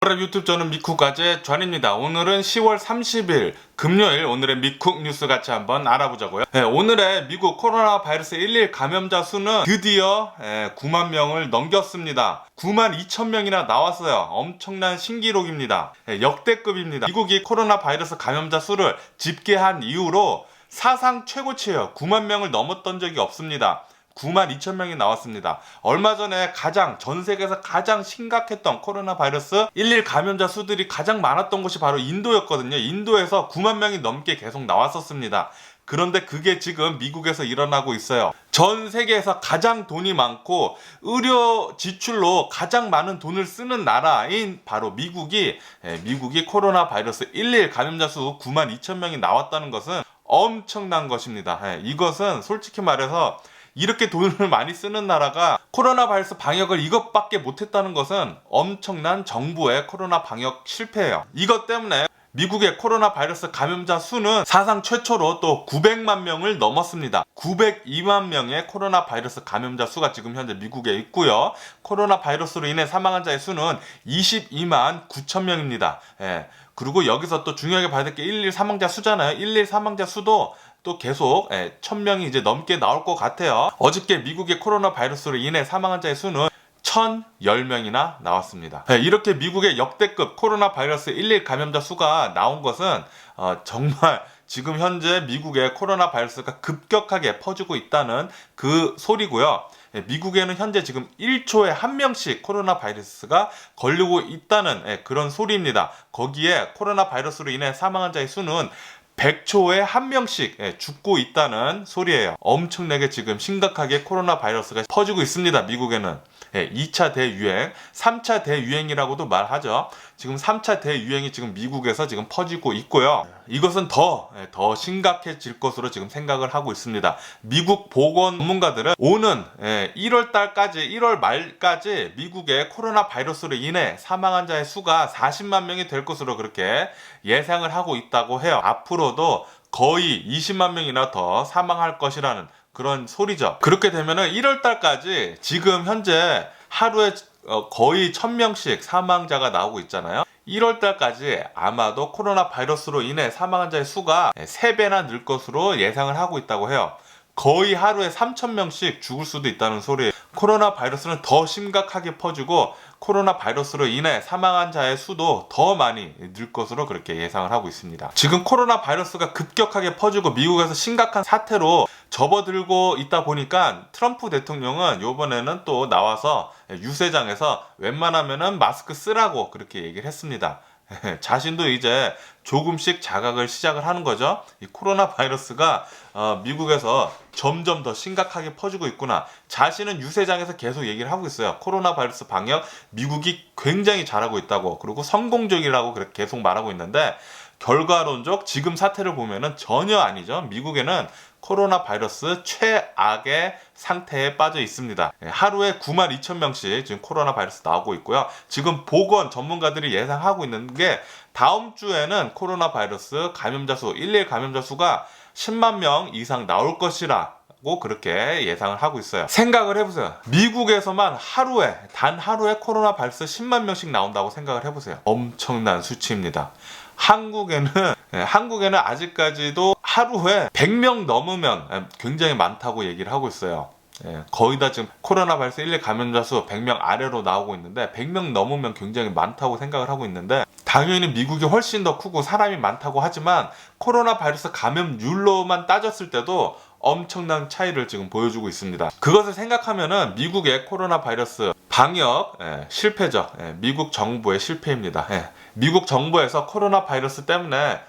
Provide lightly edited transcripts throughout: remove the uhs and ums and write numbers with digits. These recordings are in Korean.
워랩 유튜브 저는 미쿡가제 존입니다. 오늘은 10월 30일 금요일 오늘의 미쿡 뉴스 같이 한번 알아보자고요. 오늘의 미국 코로나 바이러스 11 감염자 수는 드디어 9만 명을 넘겼습니다. 9만 2천 명이나 나왔어요. 엄청난 신기록입니다. 역대급입니다. 미국이 코로나 바이러스 감염자 수를 집계한 이후로 사상 최고치예요. 9만 명을 넘었던 적이 없습니다. 9만 2천 명이 나왔습니다. 얼마 전에 전 세계에서 가장 심각했던 코로나 바이러스 11 감염자 수들이 가장 많았던 곳이 바로 인도였거든요. 인도에서 9만 명이 넘게 계속 나왔었습니다. 그런데 그게 지금 미국에서 일어나고 있어요. 전 세계에서 가장 돈이 많고 의료 지출로 가장 많은 돈을 쓰는 나라인 바로 미국이 코로나 바이러스 11 감염자 수 9만 2천 명이 나왔다는 것은 엄청난 것입니다. 이것은 솔직히 말해서 이렇게 돈을 많이 쓰는 나라가 코로나 바이러스 방역을 이것밖에 못했다는 것은 엄청난 정부의 코로나 방역 실패예요. 이것 때문에 미국의 코로나 바이러스 감염자 수는 사상 최초로 또 900만 명을 넘었습니다. 902만 명의 코로나 바이러스 감염자 수가 지금 현재 미국에 있고요. 코로나 바이러스로 인해 사망한 자의 수는 22만 9천 명입니다. 그리고 여기서 또 중요하게 봐야 될 게 11 사망자 수잖아요. 11 사망자 수도 또 계속 1000명이 이제 넘게 나올 것 같아요. 어저께 미국의 코로나 바이러스로 인해 사망한 자의 수는 1010명이나 나왔습니다. 이렇게 미국의 역대급 코로나 바이러스 11 감염자 수가 나온 것은 정말 지금 현재 미국의 코로나 바이러스가 급격하게 퍼지고 있다는 그 소리고요. 미국에는 현재 지금 1초에 한 명씩 코로나 바이러스가 걸리고 있다는 그런 소리입니다. 거기에 코로나 바이러스로 인해 사망한 자의 수는 100초에 한 명씩 죽고 있다는 소리예요. 엄청나게 지금 심각하게 코로나 바이러스가 퍼지고 있습니다. 미국에는 2차 대유행, 3차 대유행이라고도 말하죠. 지금 3차 대유행이 지금 미국에서 지금 퍼지고 있고요. 이것은 더 심각해질 것으로 지금 생각을 하고 있습니다. 미국 보건 전문가들은 오는 1월 말까지 미국의 코로나 바이러스로 인해 사망한 자의 수가 40만 명이 될 것으로 그렇게 예상을 하고 있다고 해요. 앞으로도 거의 20만 명이나 더 사망할 것이라는 그런 소리죠. 그렇게 되면은 1월 달까지 지금 현재 하루에 거의 1000명씩 사망자가 나오고 있잖아요. 1월 달까지 아마도 코로나 바이러스로 인해 사망한 자의 수가 3배나 늘 것으로 예상을 하고 있다고 해요. 거의 하루에 3000명씩 죽을 수도 있다는 소리예요. 코로나 바이러스는 더 심각하게 퍼지고 코로나 바이러스로 인해 사망한 자의 수도 더 많이 늘 것으로 그렇게 예상을 하고 있습니다. 지금 코로나 바이러스가 급격하게 퍼지고 미국에서 심각한 사태로 접어들고 있다 보니까 트럼프 대통령은 이번에는 또 나와서 유세장에서 웬만하면은 마스크 쓰라고 그렇게 얘기를 했습니다. 자신도 이제 조금씩 자각을 시작을 하는 거죠. 이 코로나 바이러스가 미국에서 점점 더 심각하게 퍼지고 있구나. 자신은 유세장에서 계속 얘기를 하고 있어요. 코로나 바이러스 방역 미국이 굉장히 잘하고 있다고, 그리고 성공적이라고 그렇게 계속 말하고 있는데 결과론적 지금 사태를 보면은 전혀 아니죠. 미국에는 코로나 바이러스 최악의 상태에 빠져 있습니다. 하루에 9만 2천 명씩 지금 코로나 바이러스 나오고 있고요. 지금 보건 전문가들이 예상하고 있는 게 다음 주에는 코로나 바이러스 감염자 수, 11 감염자 수가 10만 명 이상 나올 것이라고 그렇게 예상을 하고 있어요. 생각을 해보세요. 미국에서만 단 하루에 코로나 바이러스 10만 명씩 나온다고 생각을 해보세요. 엄청난 수치입니다. 한국에는 아직까지도 하루에 100명 넘으면 굉장히 많다고 얘기를 하고 있어요. 거의 다 지금 코로나 바이러스 11 감염자 수 100명 아래로 나오고 있는데 100명 넘으면 굉장히 많다고 생각을 하고 있는데, 당연히 미국이 훨씬 더 크고 사람이 많다고 하지만 코로나 바이러스 감염률로만 따졌을 때도 엄청난 차이를 지금 보여주고 있습니다. 그것을 생각하면은 미국의 코로나 바이러스 방역 실패죠. 미국 정부의 실패입니다. 미국 정부에서 코로나 바이러스 때문에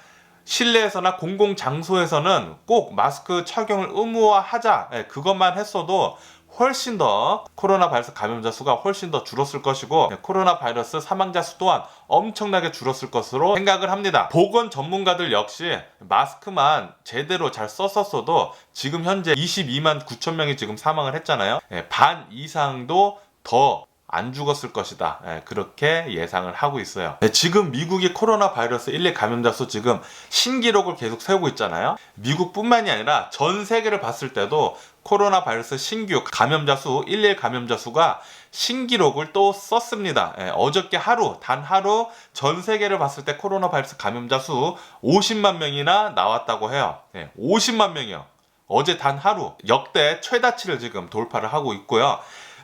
실내에서나 공공장소에서는 꼭 마스크 착용을 의무화하자, 그것만 했어도 훨씬 더 코로나 바이러스 감염자 수가 훨씬 더 줄었을 것이고 코로나 바이러스 사망자 수 또한 엄청나게 줄었을 것으로 생각을 합니다. 보건 전문가들 역시 마스크만 제대로 잘 썼었어도 지금 현재 22만 9천 명이 지금 사망을 했잖아요. 반 이상도 더 안 죽었을 것이다. 그렇게 예상을 하고 있어요. 지금 미국이 코로나 바이러스 1일 감염자 수 지금 신기록을 계속 세우고 있잖아요. 미국뿐만이 아니라 전 세계를 봤을 때도 코로나 바이러스 신규 감염자 수 1일 감염자 수가 신기록을 또 썼습니다. 어저께 단 하루 전 세계를 봤을 때 코로나 바이러스 감염자 수 50만 명이나 나왔다고 해요. 50만 명이요. 어제 단 하루 역대 최다치를 지금 돌파를 하고 있고요.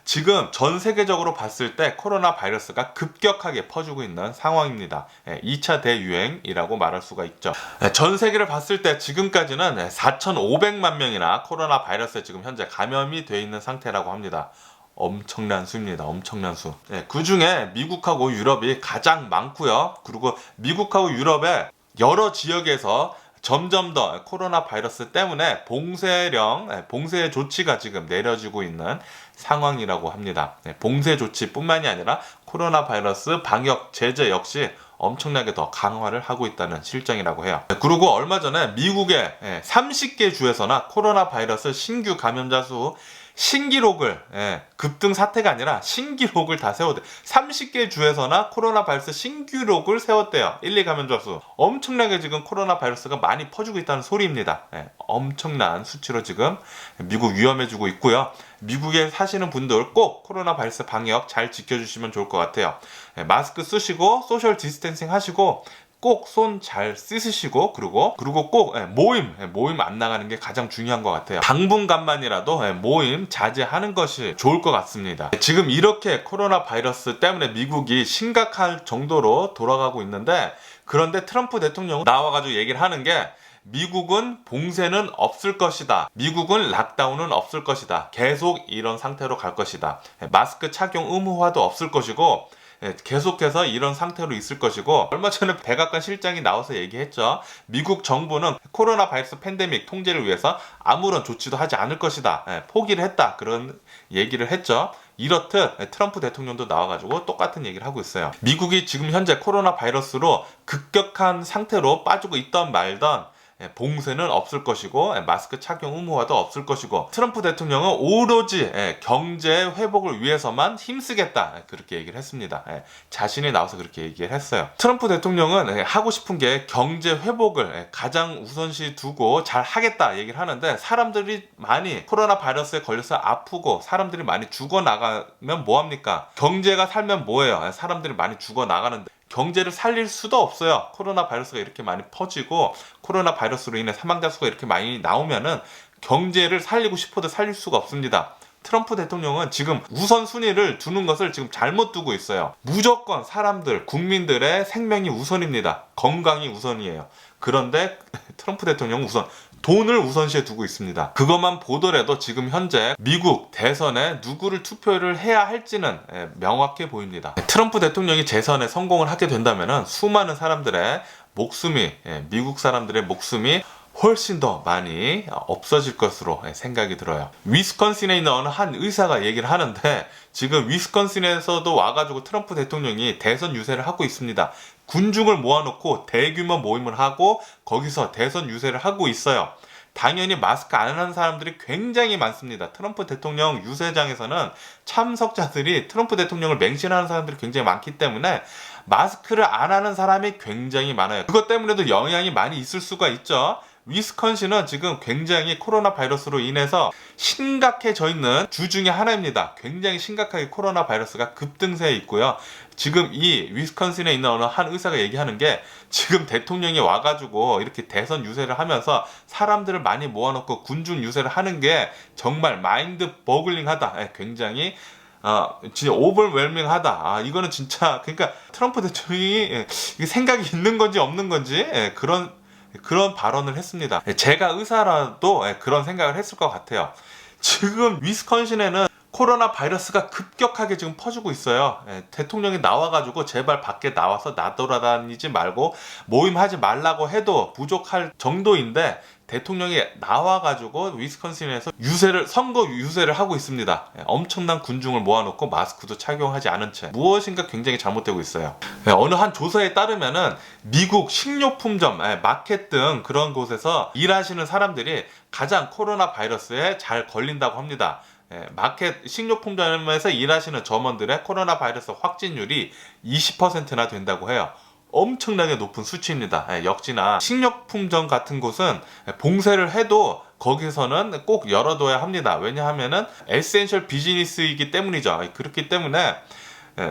지금 전 세계적으로 봤을 때 코로나 바이러스가 급격하게 퍼지고 있는 상황입니다. 2차 대유행이라고 말할 수가 있죠. 전 세계를 봤을 때 지금까지는 4,500만 명이나 코로나 바이러스에 지금 현재 감염이 되어 있는 상태라고 합니다. 엄청난 수입니다. 엄청난 수. 그 중에 미국하고 유럽이 가장 많고요. 그리고 미국하고 유럽의 여러 지역에서 점점 더 코로나 바이러스 때문에 봉쇄 조치가 지금 내려지고 있는 상황이라고 합니다. 봉쇄 조치뿐만이 아니라 코로나 바이러스 방역 제재 역시 엄청나게 더 강화를 하고 있다는 실정이라고 해요. 그리고 얼마 전에 미국의 30개 주에서나 코로나 바이러스 신규 감염자 수 신기록을 급등 사태가 아니라 신기록을 다 세웠대요. 30개 주에서나 코로나 바이러스 신기록을 세웠대요. 1, 2 감염자 수. 엄청나게 지금 코로나 바이러스가 많이 퍼지고 있다는 소리입니다. 엄청난 수치로 지금 미국 위험해지고 있고요. 미국에 사시는 분들 꼭 코로나 바이러스 방역 잘 지켜주시면 좋을 것 같아요. 마스크 쓰시고 소셜 디스텐싱 하시고 꼭 손 잘 씻으시고 그리고 꼭 모임 안 나가는 게 가장 중요한 것 같아요. 당분간만이라도 모임 자제하는 것이 좋을 것 같습니다. 지금 이렇게 코로나 바이러스 때문에 미국이 심각할 정도로 돌아가고 있는데, 그런데 트럼프 대통령은 나와가지고 얘기를 하는 게 미국은 봉쇄는 없을 것이다. 미국은 락다운은 없을 것이다. 계속 이런 상태로 갈 것이다. 마스크 착용 의무화도 없을 것이고 계속해서 이런 상태로 있을 것이고, 얼마 전에 백악관 실장이 나와서 얘기했죠. 미국 정부는 코로나 바이러스 팬데믹 통제를 위해서 아무런 조치도 하지 않을 것이다. 포기를 했다. 그런 얘기를 했죠. 이렇듯 트럼프 대통령도 나와가지고 똑같은 얘기를 하고 있어요. 미국이 지금 현재 코로나 바이러스로 급격한 상태로 빠지고 있던 말던 봉쇄는 없을 것이고 마스크 착용 의무화도 없을 것이고, 트럼프 대통령은 오로지 경제 회복을 위해서만 힘쓰겠다, 그렇게 얘기를 했습니다. 자신이 나와서 그렇게 얘기를 했어요. 트럼프 대통령은 하고 싶은 게 경제 회복을 가장 우선시 두고 잘 하겠다 얘기를 하는데, 사람들이 많이 코로나 바이러스에 걸려서 아프고 사람들이 많이 죽어나가면 뭐합니까? 경제가 살면 뭐예요? 사람들이 많이 죽어나가는데 경제를 살릴 수도 없어요. 코로나 바이러스가 이렇게 많이 퍼지고 코로나 바이러스로 인해 사망자 수가 이렇게 많이 나오면은 경제를 살리고 싶어도 살릴 수가 없습니다. 트럼프 대통령은 지금 우선순위를 두는 것을 지금 잘못 두고 있어요. 무조건 국민들의 생명이 우선입니다. 건강이 우선이에요. 그런데 트럼프 대통령은 우선 돈을 우선시에 두고 있습니다. 그것만 보더라도 지금 현재 미국 대선에 누구를 투표를 해야 할지는 명확해 보입니다. 트럼프 대통령이 재선에 성공을 하게 된다면 수많은 사람들의 목숨이, 미국 사람들의 목숨이 훨씬 더 많이 없어질 것으로 생각이 들어요. 위스콘신에 있는 어느 한 의사가 얘기를 하는데, 지금 위스콘신에서도 와가지고 트럼프 대통령이 대선 유세를 하고 있습니다. 군중을 모아놓고 대규모 모임을 하고 거기서 대선 유세를 하고 있어요. 당연히 마스크 안 하는 사람들이 굉장히 많습니다. 트럼프 대통령 유세장에서는 참석자들이 트럼프 대통령을 맹신하는 사람들이 굉장히 많기 때문에 마스크를 안 하는 사람이 굉장히 많아요. 그것 때문에도 영향이 많이 있을 수가 있죠. 위스콘신은 지금 굉장히 코로나 바이러스로 인해서 심각해져 있는 주 중에 하나입니다. 굉장히 심각하게 코로나 바이러스가 급등세에 있고요. 지금 이 위스콘신에 있는 어느 한 의사가 얘기하는 게, 지금 대통령이 와가지고 이렇게 대선 유세를 하면서 사람들을 많이 모아놓고 군중 유세를 하는 게 정말 마인드 버글링하다. 굉장히 진짜 오버웰밍하다. 이거는 진짜, 그러니까 트럼프 대통령이 생각이 있는 건지 없는 건지 그런 발언을 했습니다. 제가 의사라도 그런 생각을 했을 것 같아요. 지금 위스콘신에는 코로나 바이러스가 급격하게 지금 퍼지고 있어요. 대통령이 나와가지고 제발 밖에 나와서 나돌아다니지 말고 모임하지 말라고 해도 부족할 정도인데, 대통령이 나와가지고 위스콘신에서 선거 유세를 하고 있습니다. 엄청난 군중을 모아놓고 마스크도 착용하지 않은 채 무엇인가 굉장히 잘못되고 있어요. 어느 한 조사에 따르면은 미국 식료품점, 마켓 등 그런 곳에서 일하시는 사람들이 가장 코로나 바이러스에 잘 걸린다고 합니다. 마켓 식료품점에서 일하시는 점원들의 코로나 바이러스 확진율이 20%나 된다고 해요. 엄청나게 높은 수치입니다. 역시나 식료품점 같은 곳은 봉쇄를 해도 거기서는 꼭 열어둬야 합니다. 왜냐하면은 에센셜 비즈니스이기 때문이죠. 그렇기 때문에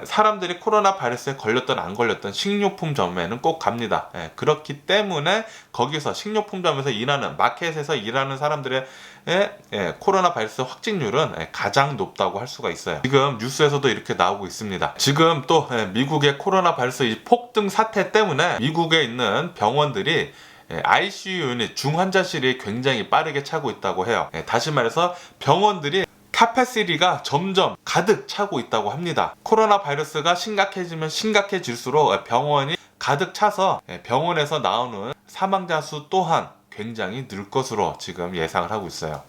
사람들이 코로나 바이러스에 걸렸던 안 걸렸던 식료품점에는 꼭 갑니다. 그렇기 때문에 거기서 식료품점에서 일하는 마켓에서 일하는 사람들의 코로나 바이러스 확진율은 가장 높다고 할 수가 있어요. 지금 뉴스에서도 이렇게 나오고 있습니다. 지금 또 미국의 코로나 바이러스 폭등 사태 때문에 미국에 있는 병원들이 ICU 유닛 중환자실이 굉장히 빠르게 차고 있다고 해요. 다시 말해서 병원들이 카파시티가 점점 가득 차고 있다고 합니다. 코로나 바이러스가 심각해지면 심각해질수록 병원이 가득 차서 병원에서 나오는 사망자 수 또한 굉장히 늘 것으로 지금 예상을 하고 있어요.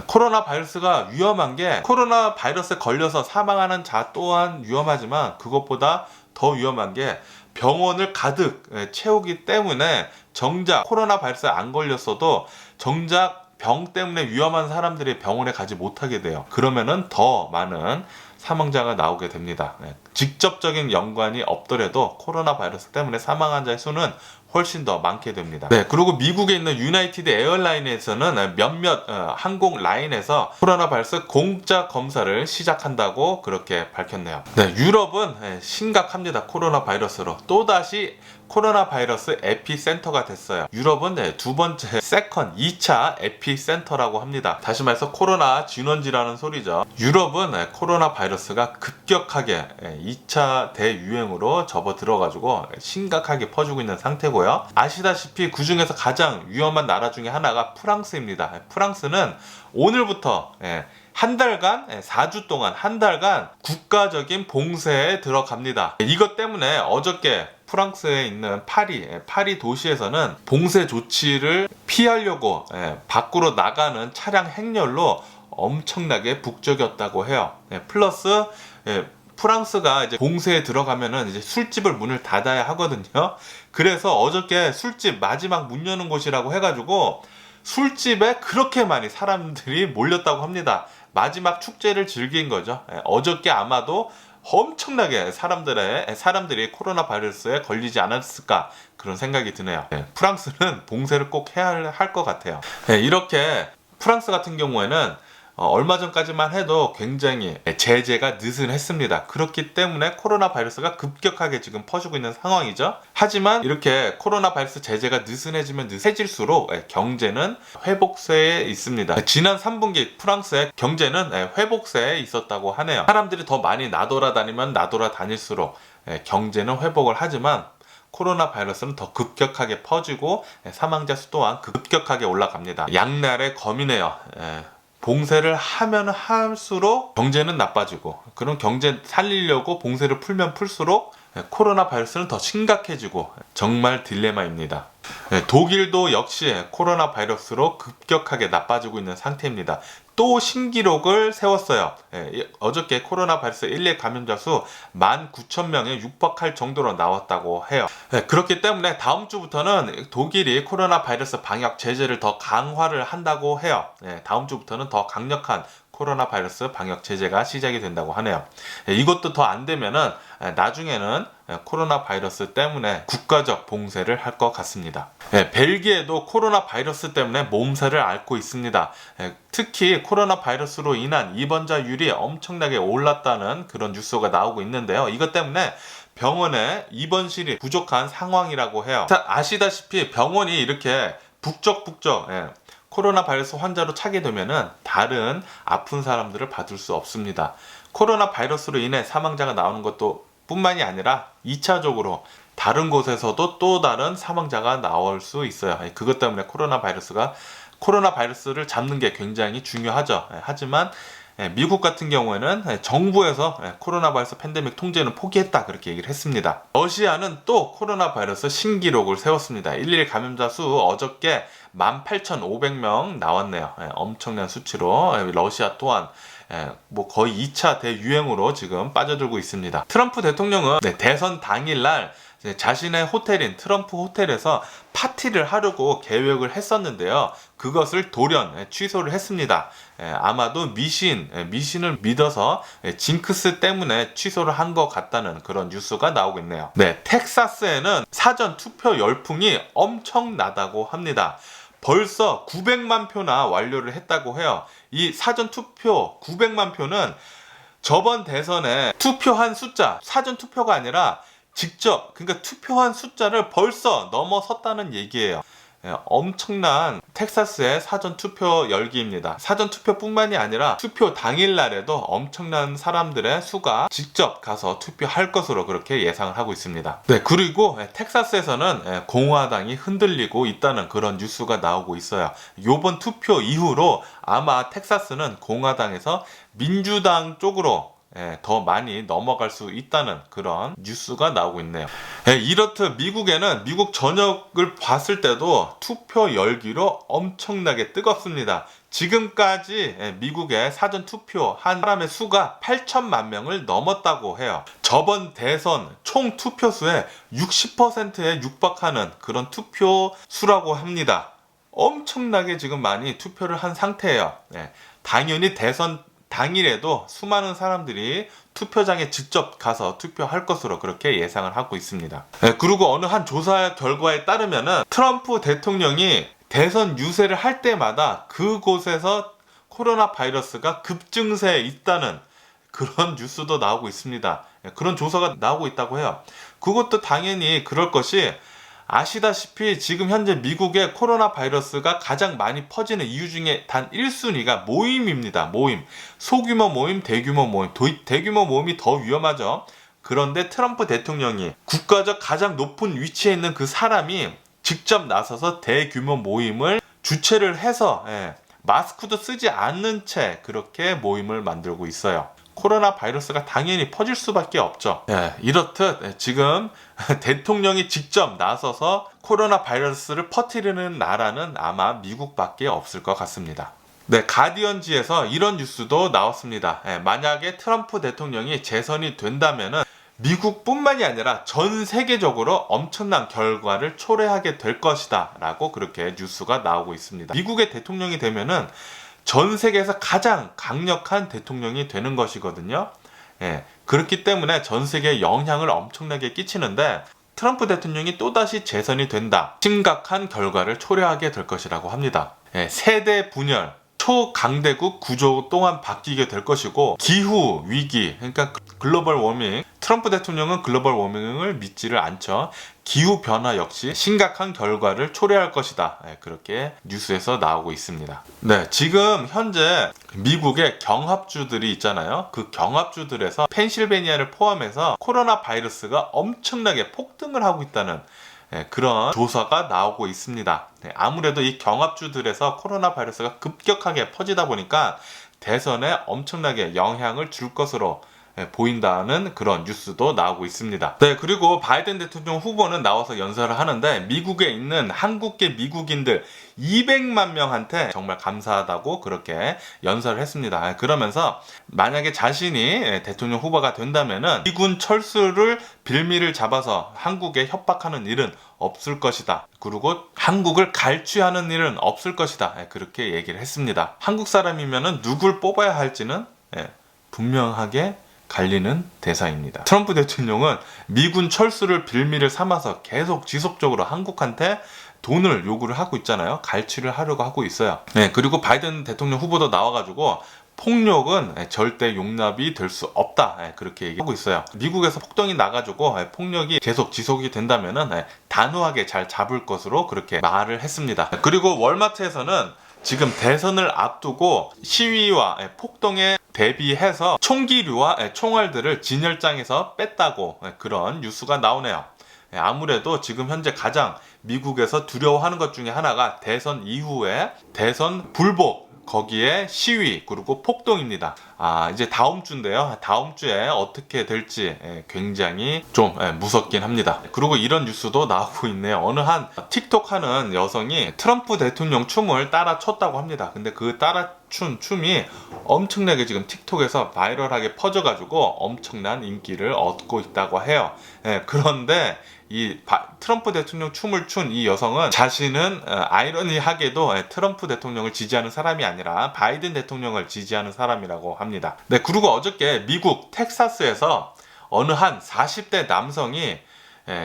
코로나 바이러스가 위험한 게 코로나 바이러스에 걸려서 사망하는 자 또한 위험하지만 그것보다 더 위험한 게 병원을 가득 채우기 때문에 정작 코로나 바이러스에 안 걸렸어도 정작 병 때문에 위험한 사람들이 병원에 가지 못하게 돼요. 그러면은 더 많은 사망자가 나오게 됩니다. 직접적인 연관이 없더라도 코로나 바이러스 때문에 사망한 자의 수는 훨씬 더 많게 됩니다. 그리고 미국에 있는 유나이티드 에어라인에서는 몇몇 항공 라인에서 코로나 바이러스 공짜 검사를 시작한다고 그렇게 밝혔네요. 유럽은 심각합니다. 코로나 바이러스로 또다시 코로나 바이러스 에피센터가 됐어요. 유럽은 두 번째 세컨 2차 에피센터라고 합니다. 다시 말해서 코로나 진원지라는 소리죠. 유럽은 코로나 바이러스가 급격하게 2차 대유행으로 접어들어가지고 심각하게 퍼지고 있는 상태고요. 아시다시피 그 중에서 가장 위험한 나라 중에 하나가 프랑스입니다. 프랑스는 오늘부터 한 달간 4주 동안 한 달간 국가적인 봉쇄에 들어갑니다. 이것 때문에 어저께 프랑스에 있는 파리 도시에서는 봉쇄 조치를 피하려고 밖으로 나가는 차량 행렬로 엄청나게 북적였다고 해요. 플러스 프랑스가 이제 봉쇄에 들어가면은 이제 술집을 문을 닫아야 하거든요. 그래서 어저께 술집 마지막 문 여는 곳이라고 해가지고 술집에 그렇게 많이 사람들이 몰렸다고 합니다. 마지막 축제를 즐긴 거죠. 어저께 아마도 엄청나게 사람들이 코로나 바이러스에 걸리지 않았을까 그런 생각이 드네요. 프랑스는 봉쇄를 꼭 해야 할 것 같아요. 이렇게 프랑스 같은 경우에는 얼마 전까지만 해도 굉장히 제재가 느슨했습니다. 그렇기 때문에 코로나 바이러스가 급격하게 지금 퍼지고 있는 상황이죠. 하지만 이렇게 코로나 바이러스 제재가 느슨해지면 느슨해질수록 경제는 회복세에 있습니다. 지난 3분기 프랑스의 경제는 회복세에 있었다고 하네요. 사람들이 더 많이 나돌아다니면 나돌아다닐수록 경제는 회복을 하지만 코로나 바이러스는 더 급격하게 퍼지고 사망자 수 또한 급격하게 올라갑니다. 양날의 검이네요. 봉쇄를 하면 할수록 경제는 나빠지고 그런 경제 살리려고 봉쇄를 풀면 풀수록 코로나 바이러스는 더 심각해지고 정말 딜레마입니다. 독일도 역시 코로나 바이러스로 급격하게 나빠지고 있는 상태입니다. 또 신기록을 세웠어요. 어저께 코로나 바이러스 1일 감염자 수 19,000명에 육박할 정도로 나왔다고 해요. 그렇기 때문에 다음 주부터는 독일이 코로나 바이러스 방역 제재를 더 강화를 한다고 해요. 다음 주부터는 더 강력한 코로나 바이러스 방역 제재가 시작이 된다고 하네요. 이것도 더 안 되면은 나중에는 코로나 바이러스 때문에 국가적 봉쇄를 할 것 같습니다. 벨기에도 코로나 바이러스 때문에 몸살을 앓고 있습니다. 특히 코로나 바이러스로 인한 입원자율이 엄청나게 올랐다는 그런 뉴스가 나오고 있는데요. 이것 때문에 병원에 입원실이 부족한 상황이라고 해요. 아시다시피 병원이 이렇게 북적북적 코로나 바이러스 환자로 차게 되면은 다른 아픈 사람들을 받을 수 없습니다. 코로나 바이러스로 인해 사망자가 나오는 것도 뿐만이 아니라 2차적으로 다른 곳에서도 또 다른 사망자가 나올 수 있어요. 그것 때문에 코로나 바이러스를 잡는 게 굉장히 중요하죠. 하지만 미국 같은 경우에는 정부에서 코로나 바이러스 팬데믹 통제는 포기했다 그렇게 얘기를 했습니다. 러시아는 또 코로나 바이러스 신기록을 세웠습니다. 1일 감염자 수 어저께 18,500명 나왔네요. 엄청난 수치로 러시아 또한 거의 2차 대유행으로 지금 빠져들고 있습니다. 트럼프 대통령은 대선 당일날 자신의 호텔인 트럼프 호텔에서 파티를 하려고 계획을 했었는데요. 그것을 돌연 취소를 했습니다. 아마도 미신을 믿어서 징크스 때문에 취소를 한 것 같다는 그런 뉴스가 나오고 있네요. 네, 텍사스에는 사전 투표 열풍이 엄청나다고 합니다. 벌써 900만 표나 완료를 했다고 해요. 이 사전 투표 900만 표는 저번 대선에 투표한 숫자, 사전 투표가 아니라 직접, 그러니까 투표한 숫자를 벌써 넘어섰다는 얘기예요. 엄청난 텍사스의 사전 투표 열기입니다. 사전 투표뿐만이 아니라 투표 당일날에도 엄청난 사람들의 수가 직접 가서 투표할 것으로 그렇게 예상을 하고 있습니다. 네, 그리고 텍사스에서는 공화당이 흔들리고 있다는 그런 뉴스가 나오고 있어요. 이번 투표 이후로 아마 텍사스는 공화당에서 민주당 쪽으로 더 많이 넘어갈 수 있다는 그런 뉴스가 나오고 있네요. 이렇듯 미국에는 미국 전역을 봤을 때도 투표 열기로 엄청나게 뜨겁습니다. 지금까지 미국의 사전 투표한 사람의 수가 8천만 명을 넘었다고 해요. 저번 대선 총 투표수의 60%에 육박하는 그런 투표 수라고 합니다. 엄청나게 지금 많이 투표를 한 상태예요. 당연히 대선 당일에도 수많은 사람들이 투표장에 직접 가서 투표할 것으로 그렇게 예상을 하고 있습니다. 그리고 어느 한 조사 결과에 따르면은 트럼프 대통령이 대선 유세를 할 때마다 그곳에서 코로나 바이러스가 급증세에 있다는 그런 뉴스도 나오고 있습니다. 그런 조사가 나오고 있다고 해요. 그것도 당연히 그럴 것이, 아시다시피 지금 현재 미국의 코로나 바이러스가 가장 많이 퍼지는 이유 중에 단 1순위가 모임입니다. 모임. 소규모 모임, 대규모 모임. 대규모 모임이 더 위험하죠. 그런데 트럼프 대통령이 국가적 가장 높은 위치에 있는 그 사람이 직접 나서서 대규모 모임을 주최를 해서 마스크도 쓰지 않는 채 그렇게 모임을 만들고 있어요. 코로나 바이러스가 당연히 퍼질 수밖에 없죠. 이렇듯 지금 대통령이 직접 나서서 코로나 바이러스를 퍼뜨리는 나라는 아마 미국밖에 없을 것 같습니다. 네, 가디언지에서 이런 뉴스도 나왔습니다. 만약에 트럼프 대통령이 재선이 된다면은 미국뿐만이 아니라 전 세계적으로 엄청난 결과를 초래하게 될 것이다 라고 그렇게 뉴스가 나오고 있습니다. 미국의 대통령이 되면은 전 세계에서 가장 강력한 대통령이 되는 것이거든요. 그렇기 때문에 전 세계에 영향을 엄청나게 끼치는데, 트럼프 대통령이 또다시 재선이 된다. 심각한 결과를 초래하게 될 것이라고 합니다. 세대 분열, 초강대국 구조 또한 바뀌게 될 것이고, 기후 위기, 그러니까 글로벌 워밍, 트럼프 대통령은 글로벌 워밍을 믿지를 않죠. 기후 변화 역시 심각한 결과를 초래할 것이다. 그렇게 뉴스에서 나오고 있습니다. 네, 지금 현재 미국의 경합주들이 있잖아요. 그 경합주들에서 펜실베니아를 포함해서 코로나 바이러스가 엄청나게 폭등을 하고 있다는 그런 조사가 나오고 있습니다. 아무래도 이 경합주들에서 코로나 바이러스가 급격하게 퍼지다 보니까 대선에 엄청나게 영향을 줄 것으로 보인다는 그런 뉴스도 나오고 있습니다. 네, 그리고 바이든 대통령 후보는 나와서 연설을 하는데, 미국에 있는 한국계 미국인들 200만 명한테 정말 감사하다고 그렇게 연설을 했습니다. 그러면서 만약에 자신이 대통령 후보가 된다면은 미군 철수를 빌미를 잡아서 한국에 협박하는 일은 없을 것이다. 그리고 한국을 갈취하는 일은 없을 것이다. 그렇게 얘기를 했습니다. 한국 사람이면은 누굴 뽑아야 할지는 분명하게 갈리는 대사입니다. 트럼프 대통령은 미군 철수를 빌미를 삼아서 계속 지속적으로 한국한테 돈을 요구를 하고 있잖아요. 갈취를 하려고 하고 있어요. 그리고 바이든 대통령 후보도 나와가지고 폭력은 절대 용납이 될 수 없다. 그렇게 얘기하고 있어요. 미국에서 폭동이 나가지고 폭력이 계속 지속이 된다면은 단호하게 잘 잡을 것으로 그렇게 말을 했습니다. 그리고 월마트에서는 지금 대선을 앞두고 시위와 폭동에 대비해서 총기류와 총알들을 진열장에서 뺐다고 그런 뉴스가 나오네요. 아무래도 지금 현재 가장 미국에서 두려워하는 것 중에 하나가 대선 이후에 대선 불복, 거기에 시위, 그리고 폭동입니다. 이제 다음 주인데요. 다음 주에 어떻게 될지 굉장히 좀 무섭긴 합니다. 그리고 이런 뉴스도 나오고 있네요. 어느 한 틱톡 하는 여성이 트럼프 대통령 춤을 따라 췄다고 합니다. 근데 그 따라 춘 춤이 엄청나게 지금 틱톡에서 바이럴하게 퍼져가지고 엄청난 인기를 얻고 있다고 해요. 그런데 이 트럼프 대통령 춤을 춘 이 여성은 자신은 아이러니하게도 트럼프 대통령을 지지하는 사람이 아니라 바이든 대통령을 지지하는 사람이라고 합니다. 네, 그리고 어저께 미국 텍사스에서 어느 한 40대 남성이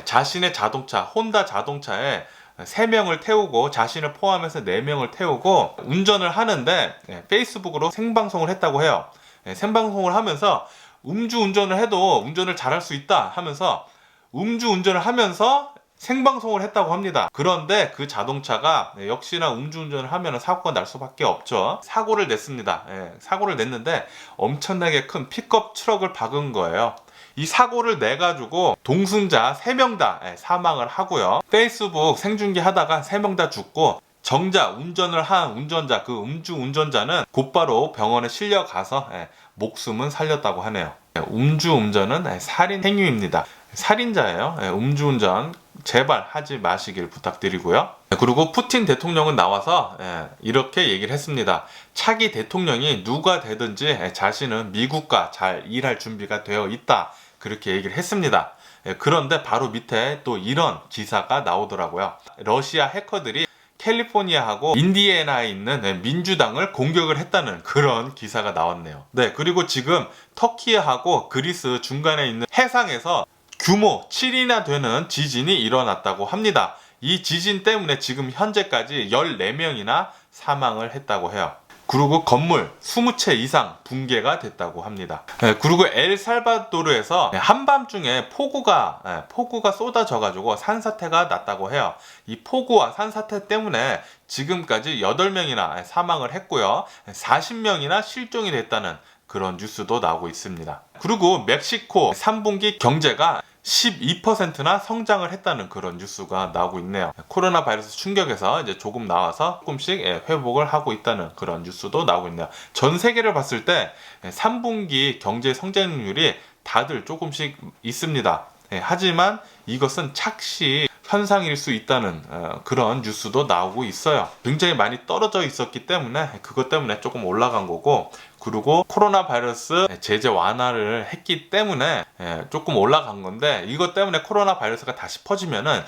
자신의 자동차, 혼다 자동차에 3명을 태우고 자신을 포함해서 4명을 태우고 운전을 하는데 페이스북으로 생방송을 했다고 해요. 생방송을 하면서 음주운전을 해도 운전을 잘할 수 있다 하면서 음주운전을 하면서 생방송을 했다고 합니다. 그런데 그 자동차가 역시나 음주운전을 하면 사고가 날 수밖에 없죠. 사고를 냈습니다. 사고를 냈는데 엄청나게 큰 픽업 트럭을 박은 거예요. 이 사고를 내가지고 동승자 3명 다 사망을 하고요. 페이스북 생중계 하다가 3명 다 죽고 정작 운전을 한 운전자, 그 음주운전자는 곧바로 병원에 실려가서 목숨은 살렸다고 하네요. 음주운전은 살인 행위입니다. 살인자예요. 음주운전 제발 하지 마시길 부탁드리고요. 그리고 푸틴 대통령은 나와서 이렇게 얘기를 했습니다. 차기 대통령이 누가 되든지 자신은 미국과 잘 일할 준비가 되어 있다. 그렇게 얘기를 했습니다. 그런데 바로 밑에 또 이런 기사가 나오더라고요. 러시아 해커들이 캘리포니아하고 인디애나에 있는 민주당을 공격을 했다는 그런 기사가 나왔네요. 네, 그리고 지금 터키하고 그리스 중간에 있는 해상에서 규모 7이나 되는 지진이 일어났다고 합니다. 이 지진 때문에 지금 현재까지 14명이나 사망을 했다고 해요. 그리고 건물 20채 이상 붕괴가 됐다고 합니다. 그리고 엘살바도르에서 한밤중에 폭우가 쏟아져가지고 산사태가 났다고 해요. 이 폭우와 산사태 때문에 지금까지 8명이나 사망을 했고요. 40명이나 실종이 됐다는 그런 뉴스도 나오고 있습니다. 그리고 멕시코 3분기 경제가 12%나 성장을 했다는 그런 뉴스가 나오고 있네요. 코로나 바이러스 충격에서 이제 조금 나와서 조금씩 회복을 하고 있다는 그런 뉴스도 나오고 있네요. 전 세계를 봤을 때 3분기 경제 성장률이 다들 조금씩 있습니다. 하지만 이것은 착시 현상일 수 있다는 그런 뉴스도 나오고 있어요. 굉장히 많이 떨어져 있었기 때문에 그것 때문에 조금 올라간 거고, 그리고 코로나 바이러스 제재 완화를 했기 때문에 조금 올라간 건데, 이것 때문에 코로나 바이러스가 다시 퍼지면은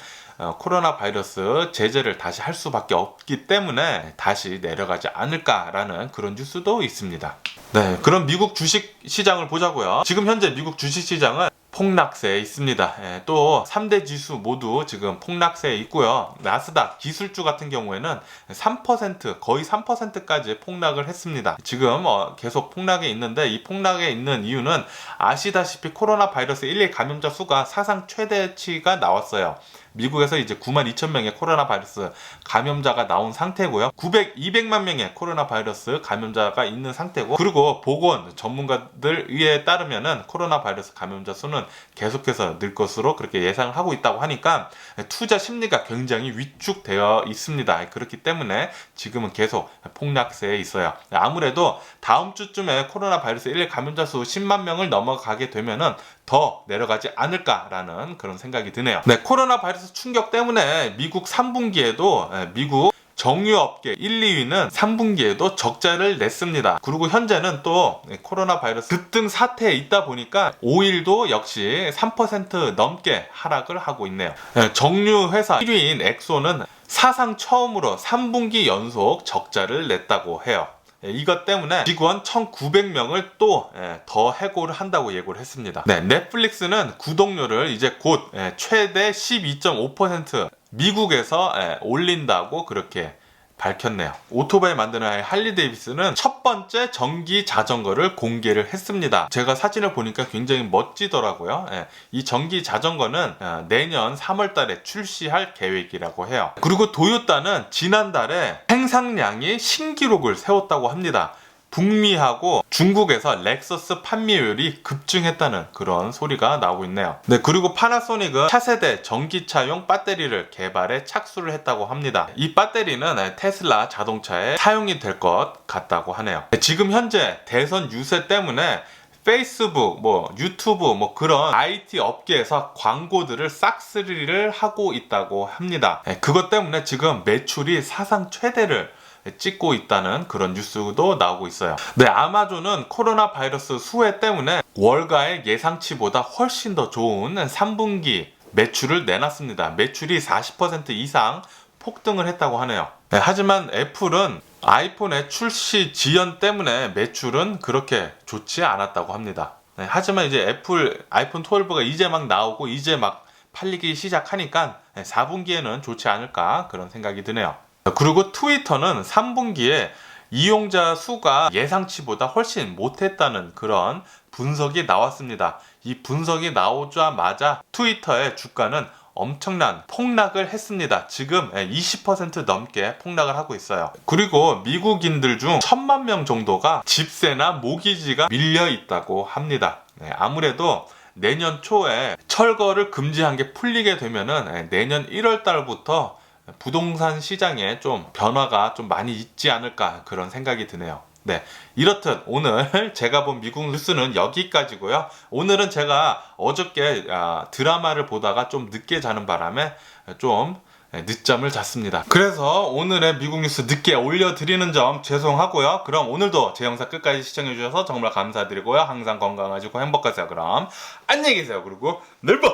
코로나 바이러스 제재를 다시 할 수밖에 없기 때문에 다시 내려가지 않을까라는 그런 뉴스도 있습니다. 네, 그럼 미국 주식 시장을 보자고요. 지금 현재 미국 주식 시장은 폭락세에 있습니다. 또 3대 지수 모두 지금 폭락세에 있고요. 나스닥 기술주 같은 경우에는 3% 거의 3%까지 폭락을 했습니다. 지금 계속 폭락에 있는데, 이 폭락에 있는 이유는 아시다시피 코로나 바이러스 1일 감염자 수가 사상 최대치가 나왔어요. 미국에서 이제 92,000명의 코로나 바이러스 감염자가 나온 상태고요. 200만 명의 코로나 바이러스 감염자가 있는 상태고, 그리고 보건 전문가들에 따르면은 코로나 바이러스 감염자 수는 계속해서 늘 것으로 그렇게 예상을 하고 있다고 하니까 투자 심리가 굉장히 위축되어 있습니다. 그렇기 때문에 지금은 계속 폭락세에 있어요. 아무래도 다음 주쯤에 코로나 바이러스 1일 감염자 수 10만 명을 넘어가게 되면은 더 내려가지 않을까라는 그런 생각이 드네요. 네, 코로나 바이러스 충격 때문에 미국 3분기에도 미국 정유업계 1, 2위는 3분기에도 적자를 냈습니다. 그리고 현재는 또 코로나 바이러스 급등 사태에 있다 보니까 오일도 역시 3% 넘게 하락을 하고 있네요. 정유 회사 1위인 엑소는 사상 처음으로 3분기 연속 적자를 냈다고 해요. 이것 때문에 직원 1,900명을 또 더 해고를 한다고 예고를 했습니다. 네, 넷플릭스는 구독료를 이제 곧 최대 12.5% 미국에서 올린다고 그렇게 밝혔네요. 오토바이 만드는 할리 데이비스는 첫 번째 전기 자전거를 공개를 했습니다. 제가 사진을 보니까 굉장히 멋지더라고요. 이 전기 자전거는 내년 3월 달에 출시할 계획이라고 해요. 그리고 도요타는 지난달에 생산량이 신기록을 세웠다고 합니다. 북미하고 중국에서 렉서스 판매율이 급증했다는 그런 소리가 나오고 있네요. 네, 그리고 파나소닉은 차세대 전기차용 배터리를 개발에 착수를 했다고 합니다. 이 배터리는 테슬라 자동차에 사용이 될 것 같다고 하네요. 지금 현재 대선 유세 때문에 페이스북, 유튜브, 그런 IT 업계에서 광고들을 싹쓸이를 하고 있다고 합니다. 그것 때문에 지금 매출이 사상 최대를 찍고 있다는 그런 뉴스도 나오고 있어요. 네, 아마존은 코로나 바이러스 수혜 때문에 월가의 예상치보다 훨씬 더 좋은 3분기 매출을 내놨습니다. 매출이 40% 이상 폭등을 했다고 하네요. 네, 하지만 애플은 아이폰의 출시 지연 때문에 매출은 그렇게 좋지 않았다고 합니다. 네, 하지만 이제 애플 아이폰 12가 이제 막 나오고 이제 막 팔리기 시작하니까 4분기에는 좋지 않을까 그런 생각이 드네요. 그리고 트위터는 3분기에 이용자 수가 예상치보다 훨씬 못했다는 그런 분석이 나왔습니다. 이 분석이 나오자마자 트위터의 주가는 엄청난 폭락을 했습니다. 지금 20% 넘게 폭락을 하고 있어요. 그리고 미국인들 중 1000만 명 정도가 집세나 모기지가 밀려 있다고 합니다. 아무래도 내년 초에 철거를 금지한 게 풀리게 되면은 내년 1월 달부터 부동산 시장에 좀 변화가 좀 많이 있지 않을까 그런 생각이 드네요. 네, 이렇듯 오늘 제가 본 미국 뉴스는 여기까지고요. 오늘은 제가 어저께 드라마를 보다가 좀 늦게 자는 바람에 좀 늦잠을 잤습니다. 그래서 오늘의 미국 뉴스 늦게 올려드리는 점 죄송하고요. 그럼 오늘도 제 영상 끝까지 시청해주셔서 정말 감사드리고요. 항상 건강하시고 행복하세요. 그럼 안녕히 계세요. 그리고 내일 봐!